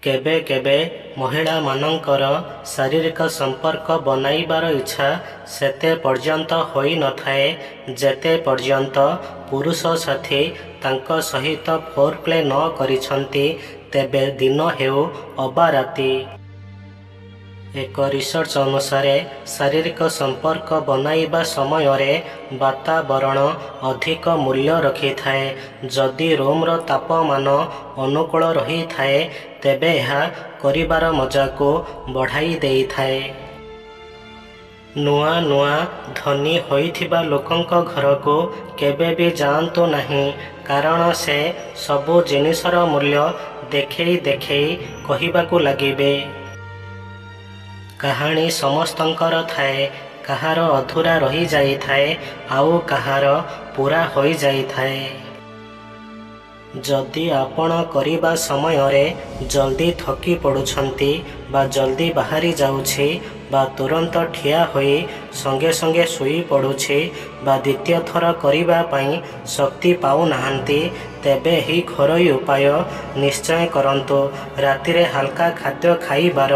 केबे केबे महिला मानकर शारीरिक संपर्क बनाइबार इच्छा सेते पर्यंत होई न थाए जेते पर्यंत पुरुष साथी तांको सहित फोरप्ले न करिसंती तेबे दिन हेउ अबा राति। एक रिसर्च अनुसार शारीरिक संपर्क बनाइबा समय रे वातावरण अधिक मूल्य रखी थाए। जदि रूमर तापमान अनुकूल रही थाए तेबे यह करिबार मजा को बढ़ाई देई थाए। नुआ नुआ धनी होइथिबा लोकंक घर को केबे भी जांतु नहीं, कारण से सबु जिनिसर मूल्य देखेई देखेई कहिबाकू लागिबे। कहानी समस्तंकर थाए, कहार अधूरा रही जाई थाए आउ कहार पूरा होई जाई थाए। जदि आपण करिबा समय रे जल्दी थकी पड़ुछंती बा जल्दी बाहरी जाउछी बा तुरंत ठिया होई संगे संगे सुई पड़ुछी बा द्वितीय थर करिबा पई शक्ति पाउ नाहंती तेबे ही घरोई उपाय निश्चय करंतु। रातिरे हल्का खाद्य खाइबार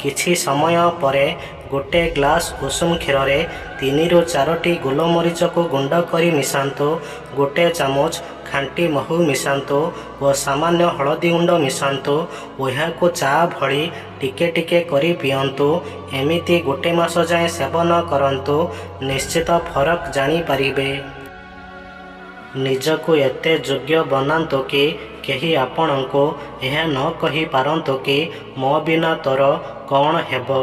किछि समय परे गोटे ग्लास उषुम क्षीर रे 3 ରୁ 4टी गोलमरीच को गुंड करी मिसांतु। गोटे चामच खांटी महू मिसांतु व सामान्य हलदी गुंड मिसांतु। यह को चा भली टिके टिके करी पियंतु। एमिति गोटे मास जाए सेवन करंतु, निश्चित फरक जानी पारिबे। निजको एते योग्य बनांतु कि केही आपणको यह न कही पारंतु कि मो बिना तोर कौन हेबो।